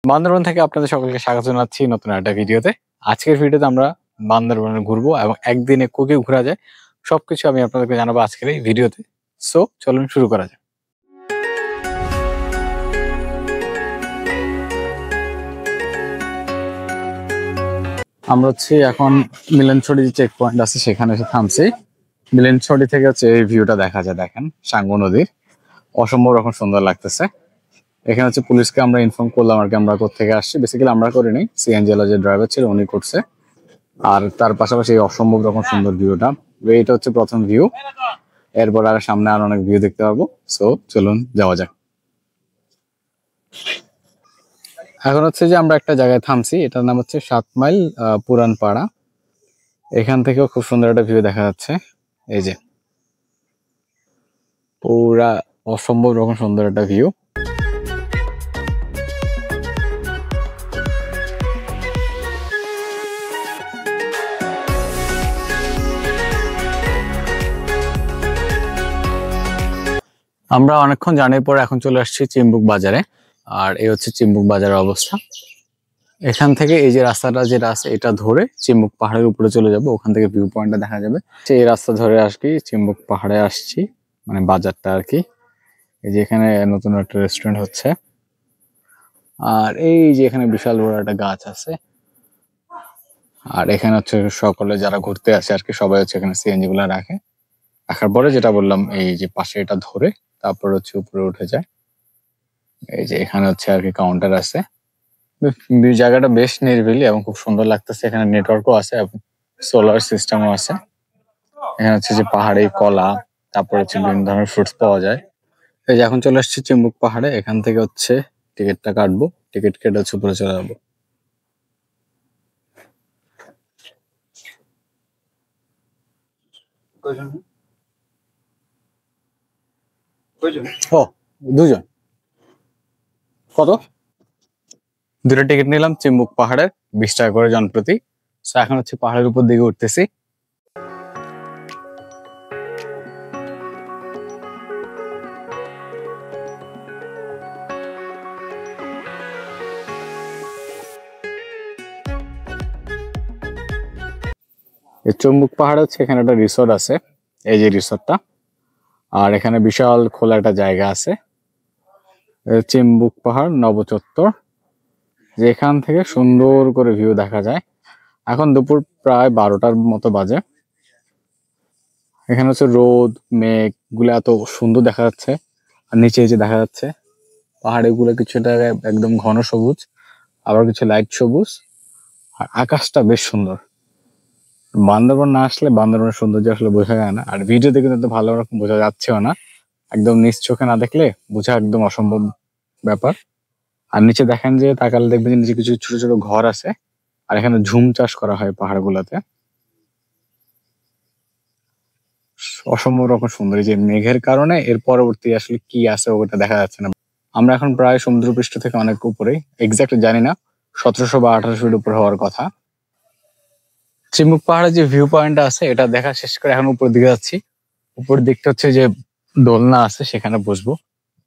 বান্দরবান থেকে আপনাদের সকলকে স্বাগত জানাচ্ছি নতুন একটা ভিডিওতে। আজকের ভিডিওতে আমরা বান্দরবানে ঘুরবো এবং একদিনে কোকে ঘোরা যায় সবকিছু আমি আপনাদেরকে জানাবো আজকের এই ভিডিওতে। সো চলুন শুরু করা যাক। আমরা হচ্ছে এখন মিলনছড়ি যে চেক পয়েন্ট আছে সেখানে এসে থামছি। মিলনছড়ি থেকে হচ্ছে এই ভিউটা দেখা যায়, দেখেন সাঙ্গু নদীর, অসম্ভব রকম সুন্দর লাগতেছে। এখানে হচ্ছে পুলিশকে আমরা ইনফর্ম করলাম আর কি আমরা কোথেকে আসছি। বেসিক্যালি আমরা করিনি, সিএনজি যে ড্রাইভার ছিল উনি করছে। আর তার পাশাপাশি এই অসম্ভব রকম সুন্দর ভিউটা, এটা হচ্ছে প্রথম ভিউ। এরপর আর সামনে আর অনেক ভিউ দেখতে পাবো। সো চলুন যাওয়া যাক। এখন হচ্ছে যে আমরা একটা জায়গায় থামছি, এটার নাম হচ্ছে 7 মাইল পুরান পাড়া। এখান থেকেও খুব সুন্দর একটা ভিউ দেখা যাচ্ছে। এই যে পুরা অসম্ভব রকম সুন্দর একটা ভিউ। আমরা অনেকক্ষণ জার্নির পর এখন চলে আসছি চিম্বুক বাজারে। আর এই হচ্ছে চিম্বুক বাজারের অবস্থা। এখান থেকে এই যে রাস্তাটা যেটা আছে এটা ধরে চিম্বুক পাহাড়ের উপরে চলে যাব, ওখান থেকে ভিউ পয়েন্টটা দেখা যাবে। এই রাস্তা ধরে আসছি চিম্বুক পাহাড়ে আসছি, মানে বাজারটা আর কি। এই যে এখানে নতুন একটা রেস্টুরেন্ট হচ্ছে। আর এই যে এখানে বিশাল বড় একটা গাছ আছে। আর এখানে হচ্ছে সকলে যারা ঘুরতে আসে আর কি সবাই হচ্ছে এখানে সিএনজি গুলা রাখে। রাখার পরে যেটা বললাম এই যে পাশে এটা ধরে তারপর হচ্ছে উপরে উঠে যায়। এই যে এখানে হচ্ছে আর কি কাউন্টার আছে। জায়গাটা বেশ নিরিবিলি এবং খুব সুন্দর লাগতেছে। এখানে নেটওয়ার্কও আছে এবং সোলার সিস্টেমও আছে। এখানে হচ্ছে যে পাহাড়ি কলা, তারপর হচ্ছে বিভিন্ন ধরনের ফ্রুটস পাওয়া যায়। এই যে এখন চলে আসছি চিম্বুক পাহাড়ে। এখান থেকে হচ্ছে টিকিটটা কাটবো, টিকিট কেটে হচ্ছে উপরে চলে যাবো। ও, দুজন। কত? দুটো টিকিট নিলাম চিম্বুক পাহাড়ের, 20 টাকা করে জনপ্রতি। এখন হচ্ছে পাহাড়ের উপর দিকে উঠতেছি। এই চম্বুক পাহাড় হচ্ছে এখানে একটা রিসোর্ট আছে, এই যে রিসোর্টটা। আর এখানে বিশাল খোলা একটা জায়গা আছে, চিম্বুক পাহাড় নবচত্বর, যেখান থেকে সুন্দর করে ভিউ দেখা যায়। এখন দুপুর প্রায় 12টার মতো বাজে। এখানে হচ্ছে রোদ মেঘ গুলো এত সুন্দর দেখা যাচ্ছে। আর নিচে যে দেখা যাচ্ছে পাহাড়ে গুলো কিছুটা একদম ঘন সবুজ, আবার কিছু লাইট সবুজ। আর আকাশটা বেশ সুন্দর। বান্দরবান না আসলে বান্দরবানের সৌন্দর্য আসলে বোঝা যায় না, আর ভিডিওতে কিন্তু ভালো রকম বোঝা যাচ্ছেও না। একদম নিজ চোখে না দেখলে বোঝা একদম অসম্ভব ব্যাপার। আর নিচে দেখেন যে তাকালে দেখবেন যে নিচে কিছু ছোট ছোট ঘর আছে। আর এখানে ঝুম চাষ করা হয় পাহাড় গুলাতে। অসম্ভব রকম সুন্দর। এই যে মেঘের কারণে এর পরবর্তী আসলে কি আছে ওটা দেখা যাচ্ছে না। আমরা এখন প্রায় সমুদ্রপৃষ্ঠ থেকে অনেক উপরে, এক্সাক্ট জানি না, 1700 বা 1800 ফিট উপরে হওয়ার কথা। চিম্বুক পাহাড়ে যে ভিউ পয়েন্টটা আছে এটা দেখা শেষ করে এখন উপর দিকে যাচ্ছি। উপর দিকটা হচ্ছে যে দোলনা আছে, সেখানে বসবো।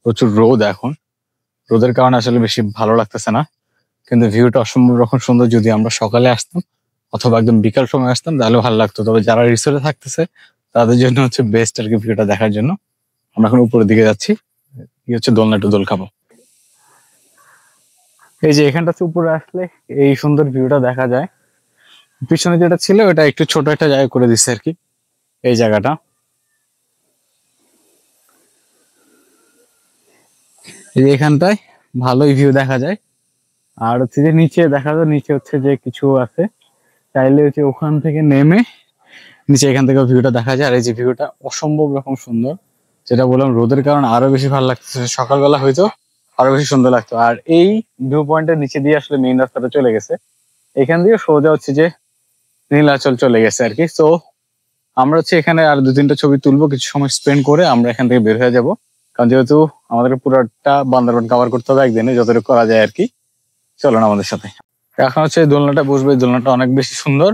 প্রচুর রোদ এখন, রোদের কারণে আসলে বেশি ভালো লাগতেছে না, কিন্তু ভিউটা অসম্ভব রকম সুন্দর। যদি আমরা সকালে আসতাম অথবা একদম বিকাল সময় আসতাম তাহলে ভালো লাগতো। তবে যারা রিসোর্টে থাকতেছে তাদের জন্য হচ্ছে বেস্ট আর কি ভিউটা দেখার জন্য। আমরা এখন উপরের দিকে যাচ্ছি, কি হচ্ছে দোলনা, একটু দোল খাবো। এই যে এখানটাতে উপরে আসলে এই সুন্দর ভিউটা দেখা যায়। পিছনে যেটা ছিল ওটা একটু ছোট একটা জায়গা করে দিচ্ছে আর কি, এই জায়গাটা। এই যে এখানটায় ভালোই ভিউ দেখা যায়। আর হচ্ছে যে নিচে দেখা যায়, নিচে হচ্ছে যে কিছু আছে, চাইলে হচ্ছে ওখান থেকে নেমে নিচে এখান থেকে ভিউটা দেখা যায়। আর এই যে ভিউটা অসম্ভব রকম সুন্দর, যেটা বললাম রোদের কারণে আরো বেশি ভালো লাগতেছে। সকালবেলা হয়তো আরো বেশি সুন্দর লাগতো। আর এই ভিউ পয়েন্টের নিচে দিয়ে আসলে মেইন রাস্তাটা চলে গেছে, এখান দিয়ে সোজা হচ্ছে যে নীলাচল চলে গেছে আর কি। তো আমরা হচ্ছে এখানে আর 2-3টা ছবি তুলবো, কিছু সময় স্পেন্ড করে আমরা এখান থেকে বের হয়ে যাব। কারণ যেহেতু আমাদের পুরোটা বান্দরবান কভার করতে হবে একদিনে, যতটুকু করা যায় আর কি। চলো না আমাদের সাথে। এখন হচ্ছে দোলনাটা বসবো, এই দোলনাটা অনেক বেশি সুন্দর।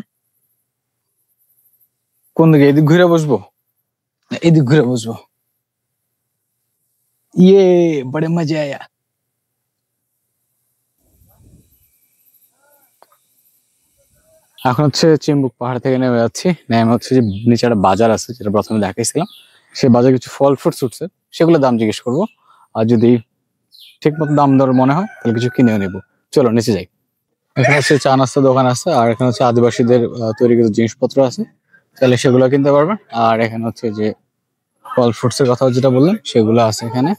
কোন দিকে, এদিক ঘুরে বসবো? এদিক ঘুরে বসবো। ইয়ে বড়ে মজা আয়া। এখন হচ্ছে চিম্বুক পাহাড় থেকে নেমে যাচ্ছি, নেমে হচ্ছে যে নিচে একটা বাজার আছে যেটা প্রথমে দেখাইছিলাম, সেই বাজারে কিছু ফল ফ্রুটস উঠছে, সেগুলো দাম জিজ্ঞেস করবো। আর যদি ঠিক মতো দাম দর মনে হয় তাহলে কিছু কিনেও নেবো। চলো নিচে যাই। এখানে হচ্ছে চা নাস্তা দোকান আছে, আর এখানে হচ্ছে আদিবাসীদের তৈরি কিছু জিনিসপত্র আছে, তাহলে সেগুলো কিনতে পারবেন। আর এখানে হচ্ছে যে ফল ফ্রুটস এর কথা যেটা বললাম সেগুলো আছে এখানে।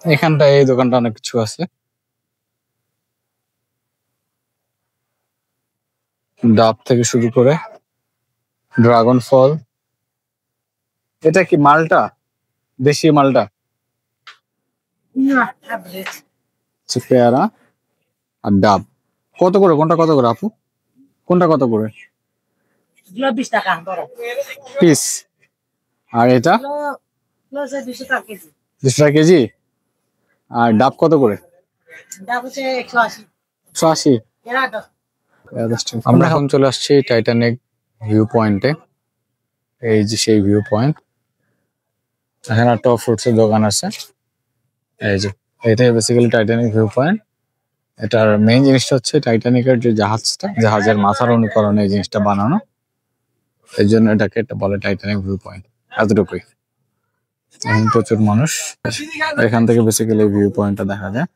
এখানটা এই দোকানটা অনেক কিছু আছে, ডাব থেকে শুরু করে ড্রাগন ফল। এটা কি মালটা? দেশি মালটা? পেয়ারা আর ডাব। কত করে কোনটা, কত করে আপু? কোনটা কত করে 20 টাকা পিস? আর এটা 200 টাকা কেজি। 200 টাকা কেজি। আর ডাব কত করে? ডাব হচ্ছে 180। 180। আমরা এখন চলে আসছি টাইটানিক ভিউ পয়েন্টে। এই যে সেই ভিউ পয়েন্ট, এখানে একটা ফ্রুটস এর দোকান আছে। এই যে এটাই বেসিক্যালি টাইটানিক ভিউ পয়েন্ট। এটার মেইন জিনিসটা হচ্ছে টাইটানিকের যে জাহাজটা, জাহাজের মাথার অনুকরণে এই জিনিসটা বানানো, এই জন্য এটাকে এটা বলে টাইটানিক ভিউ পয়েন্ট। এতটুকুই। এখন প্রচুর মানুষ, এখান থেকে বেসিক্যালি ভিউ পয়েন্টটা দেখা যায়।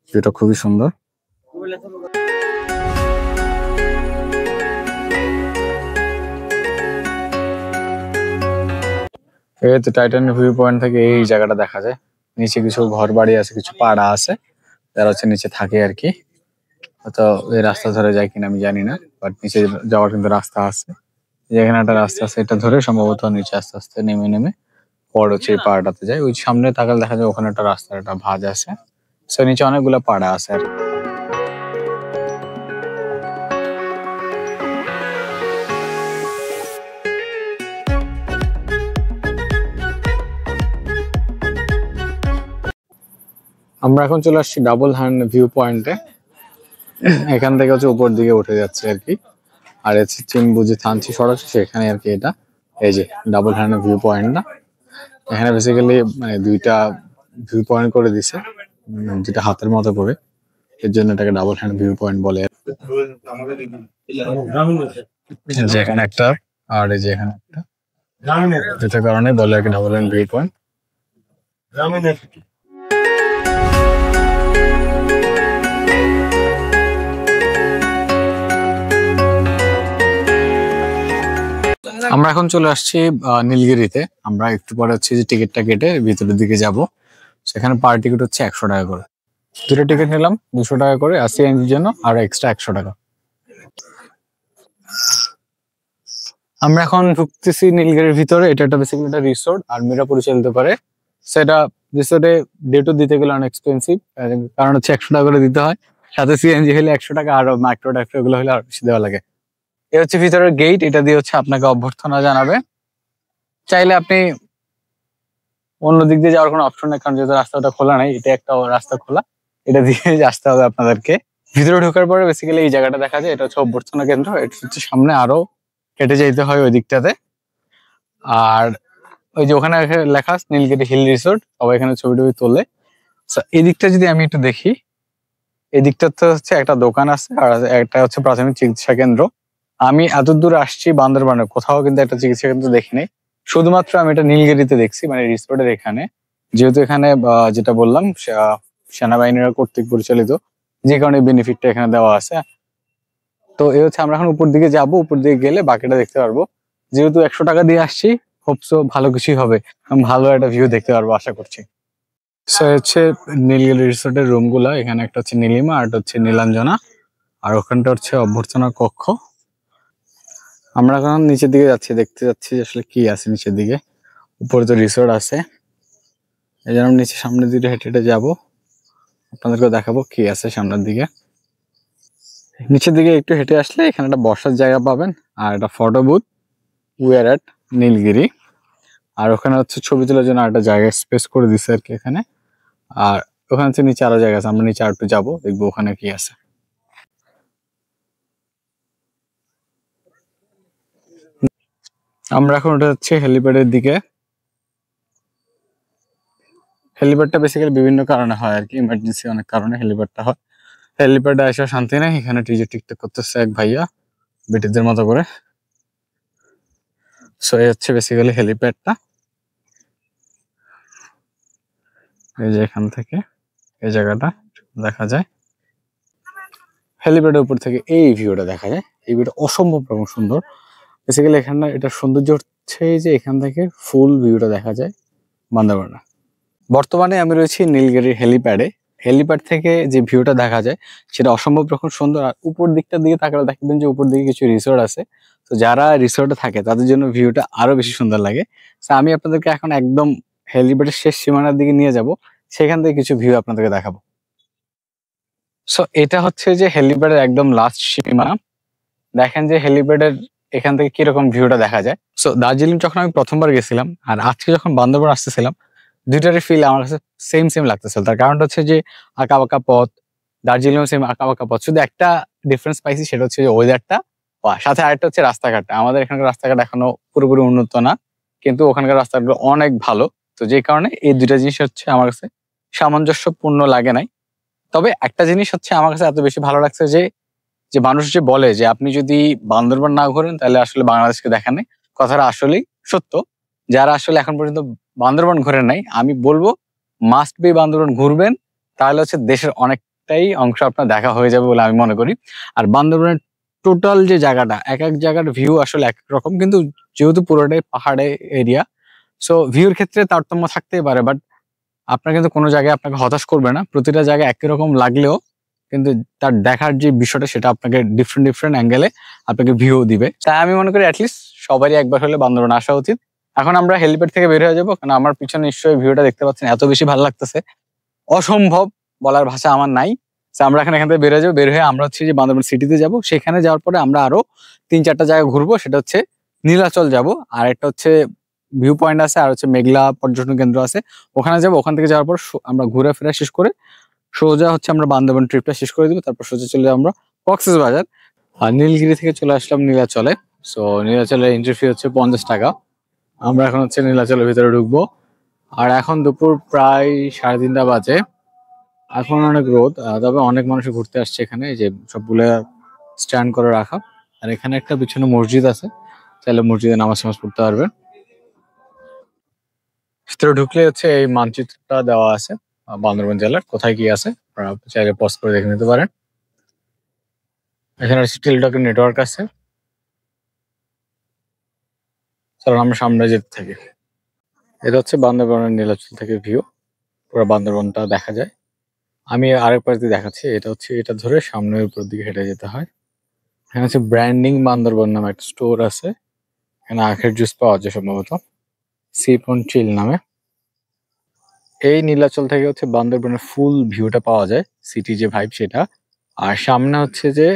ভিউটা খুবই সুন্দর। এই তো টাইটানিক ভিউ পয়েন্ট থেকে এই জায়গাটা দেখা যায়। নিচে কিছু ঘর বাড়ি আছে, কিছু পাড়া আছে, যারা হচ্ছে নিচে থাকে আর কি। তো এই রাস্তা ধরে যায় কিনা আমি জানি না, বাট নিচে যাওয়ার কিন্তু রাস্তা আছে। যেখানে একটা রাস্তা আছে এটা ধরে সম্ভবত নিচে আস্তে আস্তে নেমে নেমে পরে হচ্ছে এই পাড়াটাতে যায়। ওই সামনে তাকালে দেখা যায় ওখানে একটা রাস্তার একটা ভাঁজ আছে। সো নিচে অনেকগুলো পাড়া আছে আর কি। আমরা এখন চলে আসছি ডাবল হ্যান্ড ভিউ পয়েন্টে। এখান থেকে হচ্ছে উপর দিকে উঠে যাচ্ছে আর কি। আর হচ্ছে চিম্বু যে থানচি সড়ক সেখানে আর কি এটা। এই যে ডাবল হ্যান্ড ভিউ পয়েন্টটা, এখানে বেসিক্যালি মানে দুইটা ভিউ পয়েন্ট করে দিছে, যেটা হাতের মতো করে, এর জন্য এটাকে ডাবল হ্যান্ড ভিউ পয়েন্ট বলে। যেখানে একটা আর এই যে এখানে একটা, যেটার কারণে বলে আর কি ডাবল হ্যান্ড ভিউ পয়েন্ট। আমরা এখন চলে আসছি নীলগিরিতে। আমরা একটু পরে হচ্ছে যে টিকিটটা কেটে ভিতরের দিকে যাব। সেখানে পার টিকিট হচ্ছে 100 টাকা করে। দুটো টিকিট নিলাম 200 টাকা করে, আর সিএনজির জন্য আর এক্সট্রা 100 টাকা। আমরা এখন ঢুকতেছি নীলগিরির ভিতরে। এটা একটা বেসিক্যালি একটা রিসোর্ট, আর্মিরা পরিচালিত করে। সেটা রিসোর্টে ডে টু দিতে গেলে অনেক এক্সপেন্সিভ, কারণ হচ্ছে 100 টাকা করে দিতে হয়, সাথে সিএনজি হলে 100 টাকা, আর মাইক্রো টাকা এগুলো হলে আর বেশি দেওয়া লাগে। এ হচ্ছে ভিতরের গেট, এটা দিয়ে হচ্ছে আপনাকে অভ্যর্থনা জানাবে। চাইলে আপনি অন্য দিক দিয়ে যাওয়ার কোনো অপশন নেই, কারণ যেহেতু রাস্তাটা খোলা নাই, এটা একটা রাস্তা খোলা, এটা দিয়ে আসতে হবে আপনাদেরকে। ভিতরে ঢোকার পরে বেসিক্যালি এই জায়গাটা দেখা যায়, এটা হচ্ছে অভ্যর্থনা কেন্দ্র। এটা হচ্ছে সামনে আরো হেঁটে যেতে হয় ওই দিকটাতে। আর ওই যে ওখানে লেখা নীলগিরি হিল রিসোর্ট, সবাই এখানে ছবি টবি তোলে। এই দিকটা যদি আমি একটু দেখি, এই দিকটাতে হচ্ছে একটা দোকান আছে, আর একটা হচ্ছে প্রাথমিক চিকিৎসা কেন্দ্র। আমি এত দূর আসছি বান্দরবানে, কোথাও কিন্তু একটা চিকিৎসা কেন্দ্র দেখিনি। শুধুমাত্র আমি এটা নীলগিরিতে দেখছি, মানে রিসোর্টের এখানে। যেহেতু এখানে যেটা বললাম সেনাবাহিনীরা কর্তৃক পরিচালিত, যে কারণে বেনিফিটটা এখানে দেওয়া আছে। তো এই হচ্ছে আমরা এখন উপর দিকে যাব, উপর দিকে গেলে বাকিটা দেখতে পারবো। যেহেতু 100 টাকা দিয়ে আসছি, হোপসো ভালো কিছুই হবে, ভালো একটা ভিউ দেখতে পারবো আশা করছি। সো হচ্ছে নীলগিরি রিসোর্টের রুম গুলা, এখানে একটা হচ্ছে নীলিমা, আর একটা হচ্ছে নীলাঞ্জনা, আর ওখানটা হচ্ছে অভ্যর্থনা কক্ষ। আমরা এখন নিচের দিকে যাচ্ছি, দেখতে যাচ্ছি আসলে কি আছে নিচের দিকে। উপরে তো রিসোর্ট আছে, এই জন্য নিচে সামনের দিকে হেঁটে হেঁটে যাবো, আপনাদেরকে দেখাবো কি আছে সামনের দিকে। নিচের দিকে একটু হেঁটে আসলে এখানে একটা বসার জায়গা পাবেন, আর একটা ফটো বুথ, উই আর এট নীলগিরি। আর ওখানে হচ্ছে ছবি তোলার জন্য একটা জায়গা স্পেস করে দিচ্ছে আর কি এখানে। আর ওখানে হচ্ছে নিচে আরো জায়গা আছে, আমরা নিচে আর একটু যাবো, দেখবো ওখানে কি আছে। আমরা এখন ওটা হচ্ছে হেলিপ্যাডের দিকে। হেলিপ্যাডটা বেসিক্যালি বিভিন্ন কারণে হয় আর কি, ইমার্জেন্সি অনেক কারণে হেলিপ্যাডটা হয়। হেলিপ্যাডে আসা শান্তি নেই, এখানে টিজে টিকটক করতেছে এক ভাইয়া ব্রিটিশদের মতো করে। সো এই হচ্ছে বেসিক্যালি হেলিপ্যাডটা। এই যে এখান থেকে এই জায়গাটা দেখা যায়, হেলিপ্যাডের উপর থেকে এই ভিউটা দেখা যায়। এই ভিউটা অসম্ভব রকম সুন্দর। বেসিক্যালি এখানে এটা সৌন্দর্য হচ্ছে যে এখান থেকে ফুল ভিউটা দেখা যায় বান্দরবানে। বর্তমানে আমি রয়েছি নীলগিরির হেলিপ্যাডে। হেলিপ্যাড থেকে যে ভিউটা দেখা যায় সেটা অসম্ভব রকম সুন্দর। আর উপর দিকটা দিকে তাকালে দেখবেন যে উপর দিকে কিছু রিসোর্ট আছে। তো যারা রিসোর্টে থাকে তাদের জন্য ভিউটা আরো বেশি সুন্দর লাগে। তো আমি আপনাদেরকে এখন একদম হেলিপ্যাডের শেষ সীমানার দিকে নিয়ে যাব, সেখান থেকে কিছু ভিউ আপনাদেরকে দেখাবো। সো এটা হচ্ছে যে হেলিপ্যাডের একদম লাস্ট সীমানা। দেখেন যে হেলিপ্যাডের এখান থেকে কিরকম ভিউটা দেখা যায়। সো দার্জিলিং যখন আমি প্রথমবার গেছিলাম আর আজকে যখন বান্দরবান আসতেছিলাম, দুইটারই ফিল আমার কাছে সেম সেম লাগতেছিল। তার কারণটা হচ্ছে যে আঁকা বাঁকা পথ, দার্জিলিং সেম আঁকা বাঁকা পথ, শুধু একটা ডিফারেন্স পাইছি, সেটা হচ্ছে যে ওয়েদারটা, সাথে আরেকটা হচ্ছে রাস্তাঘাটটা। আমাদের এখানকার রাস্তাঘাট এখনো পুরোপুরি উন্নত না, কিন্তু ওখানকার রাস্তাগুলো অনেক ভালো। তো যে কারণে এই দুইটা জিনিস হচ্ছে আমার কাছে সামঞ্জস্যপূর্ণ লাগে নাই। তবে একটা জিনিস হচ্ছে আমার কাছে এত বেশি ভালো লাগছে যে যে মানুষ যে বলে যে আপনি যদি বান্দরবান না ঘোরেন তাহলে আসলে বাংলাদেশকে দেখা নেই, কথাটা আসলেই সত্য। যারা আসলে এখন পর্যন্ত বান্দরবান ঘোরেন নাই, আমি বলবো মাস্ট বি বান্দরবান ঘুরবেন, তাহলে হচ্ছে দেশের অনেকটাই অংশ আপনার দেখা হয়ে যাবে বলে আমি মনে করি। আর বান্দরবানের টোটাল যে জায়গাটা, এক এক জায়গার ভিউ আসলে এক এক রকম, কিন্তু যেহেতু পুরোটাই পাহাড়ে এরিয়া, সো ভিউর ক্ষেত্রে তারতম্য থাকতেই পারে, বাট আপনার কিন্তু কোনো জায়গায় আপনাকে হতাশ করবে না। প্রতিটা জায়গায় একই রকম লাগলেও কিন্তু তার দেখার যে বিষয়টা সেটা আপনাকে ডিফারেন্ট ডিফারেন্ট অ্যাঙ্গেলে আপনাকে ভিউ দিবে। তাই আমি মনে করি অ্যাটলিস্ট সবারই একবার হলে বান্দরবান আসা উচিত। এখন আমরা হেলিপ্যাড থেকে বের হয়ে যাবো, কারণ আমার পিছনে নিশ্চয়ই ভিউটা দেখতে পাচ্ছেন, এত বেশি ভালো লাগতেছে, অসম্ভব, বলার ভাষা আমার নাই। তো আমরা এখান থেকে বের হয়ে যাবো, বের হয়ে আমরা হচ্ছে যে বান্দরবান সিটিতে যাব। সেখানে যাওয়ার পরে আমরা আরো 3-4টা জায়গা ঘুরবো। সেটা হচ্ছে নীলাচল যাব, আর একটা হচ্ছে ভিউ পয়েন্ট আছে, আর হচ্ছে মেঘলা পর্যটন কেন্দ্র আছে, ওখানে যাবো। ওখান থেকে যাওয়ার পর আমরা ঘুরে ফেরা শেষ করে সোজা হচ্ছে আমরা বান্দরবান ট্রিপটা শেষ করে দিব। তারপর সোজা চলে যাবো আমরা কক্সবাজার। আর নীলগিরি থেকে চলে আসলাম নীলাচলে। সো নীলাচলের এন্ট্রি ফি হচ্ছে 50 টাকা। আমরা এখন হচ্ছে নীলাচলের ভিতরে ঢুকবো। আর এখন দুপুর প্রায় 3:30 বাজে। এখন অনেক রোদ, তবে অনেক মানুষ ঘুরতে আসছে এখানে, এই যে সবগুলো স্ট্যান্ড করে রাখা। আর এখানে একটা পিছনে মসজিদ আছে, চাইলে মসজিদে নামাজ পড়তে পারবেন। ভিতরে ঢুকলে হচ্ছে এই মানচিত্রটা দেওয়া আছে বান্দরবান জেলার কোথায় কি আছে, আপনারা চাইলে পজ করে দেখে নিতে পারেন। এখানে টেলিটকের নেটওয়ার্ক আছে। চলুন আমরা সামনে যেতে থাকি। এটা হচ্ছে বান্দরবানের নীলাচল থেকে ভিউ, পুরো বান্দরবানটা দেখা যায়। আমি আরেক পাশ দিয়ে দেখাচ্ছি। এটা হচ্ছে, এটা ধরে সামনের উপর দিকে হেঁটে যেতে হয়। এখানে হচ্ছে ব্র্যান্ডিং বান্দরবান নামে একটা স্টোর আছে। এখানে আখের জুস পাওয়া যায় সম্ভবত, সিপন চিল নামে। এই নীলাচল থেকে হচ্ছে বান্দরবানের ফুল ভিউটা পাওয়া যায়, সিটি যে ভাইব সেটা। আর সামনে হচ্ছে যে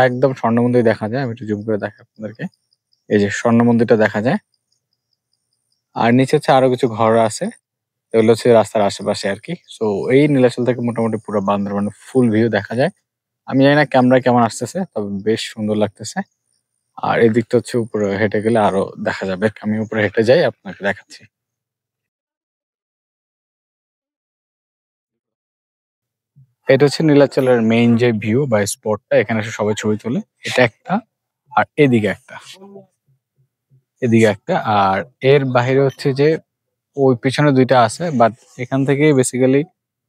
একদম স্বর্ণ মন্দির দেখা যায়। আমি একটু জুম করে দেখাই আপনাদেরকে। এই যে স্বর্ণ মন্দিরটা দেখা যায়। আর নিচে হচ্ছে আরো কিছু ঘর আছে, এগুলো হচ্ছে রাস্তার আশেপাশে আর কি। সো এই নীলাচল থেকে মোটামুটি পুরো বান্দরবানের ফুল ভিউ দেখা যায়। আমি জানি না ক্যামেরায় কেমন আসতেছে, তবে বেশ সুন্দর লাগতেছে। আর এদিকটা হচ্ছে উপরে হেঁটে গেলে আরো দেখা যাবে। আমি উপরে হেঁটে যাই, আপনাকে দেখাচ্ছি। এটা হচ্ছে নীলাচলের মেইন যে ভিউ বা স্পটটা, এখানে এসে সবাই ছবি তোলে। এটা একটা, আর এদিকে একটা, এদিকে একটা। আর এর বাইরে হচ্ছে যে ওই পিছনে দুইটা আছে, বাট এখান থেকে বেসিক্যালি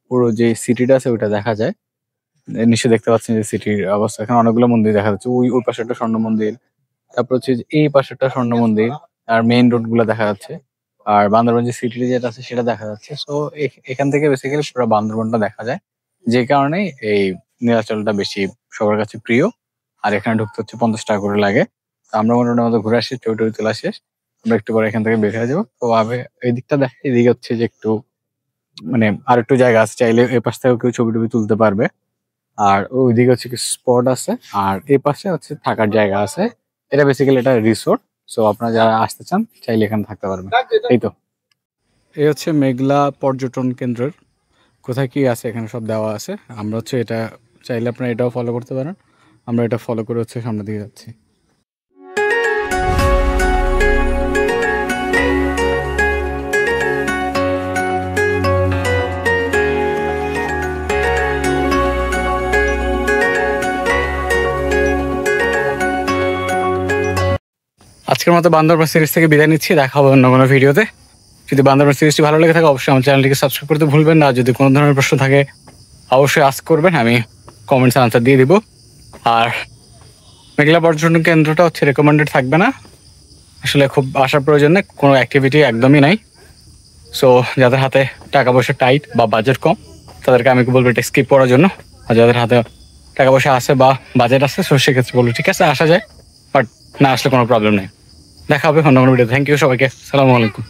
পুরো যে সিটিটা আছে ওইটা দেখা যায়। নিশ্চয়ই দেখতে পাচ্ছেন যে সিটির অবস্থা। এখানে অনেকগুলো মন্দির দেখা যাচ্ছে। ওই ওই পাশে একটা স্বর্ণ মন্দির, তারপর হচ্ছে যে এই পাশে একটা স্বর্ণ মন্দির, আর মেইন রোড গুলো দেখা যাচ্ছে। আর বান্দরবান যে সিটি যেটা আছে সেটা দেখা যাচ্ছে। সো এখান থেকে বেসিক্যালি পুরো বান্দরবানটা দেখা যায়, যে কারণে এই নীলাচলটা বেশি সবার কাছে প্রিয়। আর এখানে ঢুকতে হচ্ছে 50 টাকা করে লাগে। তো আমরা মোটামুটি আমাদের ঘুরে আসি, ছবি টবি তোলা শেষ। আমরা একটু পরে এখান থেকে বের হয়ে যাবো। তো এই দিকটা দেখে, এদিকে হচ্ছে যে একটু মানে আর একটু জায়গা আছে, চাইলে এ পাশ থেকেও কেউ ছবি টবি তুলতে পারবে। আর ওইদিকে হচ্ছে কিছু স্পট আছে, আর এই পাশে হচ্ছে থাকার জায়গা আছে। এটা বেসিক্যালি এটা রিসোর্ট। সো আপনারা যারা আসতে চান চাইলে এখানে থাকতে পারবেন। এই তো, এই হচ্ছে মেঘলা পর্যটন কেন্দ্রের কোথায় কি আছে এখানে সব দেওয়া আছে। আমরা হচ্ছে এটা চাইলে আপনারা এটাও ফলো করতে পারেন। আমরা এটা ফলো করে হচ্ছে সামনের দিকে যাচ্ছি। আজকের মতো বান্দরবান সিরিজ থেকে বিদায় নিচ্ছি, দেখা হবে অন্য কোনো ভিডিওতে। যদি বান্দরবান সিরিজটি ভালো লেগে থাকে অবশ্যই আমার চ্যানেলটিকে সাবস্ক্রাইব করতে ভুলবেন না। যদি কোনো ধরনের প্রশ্ন থাকে অবশ্যই আস্ক করবেন, আমি কমেন্টসে আনসার দিয়ে দিব। আর মেঘলা পর্যটন কেন্দ্রটা হচ্ছে রেকমেন্ডেড থাকবে না, আসলে খুব আসার প্রয়োজন নেই, কোনো অ্যাক্টিভিটি একদমই নাই। সো যাদের হাতে টাকা পয়সা টাইট বা বাজেট কম তাদেরকে আমি বলবো এটা স্কিপ করার জন্য। আর যাদের হাতে টাকা পয়সা আছে বা বাজেট আছে সো সেক্ষেত্রে বলবো ঠিক আছে আসা যায়, বাট না আসলে কোনো প্রবলেম নেই। দেখা হবে অন্য কোনো ভিডিও। থ্যাংক ইউ সবাইকে, সালামু আলাইকুম।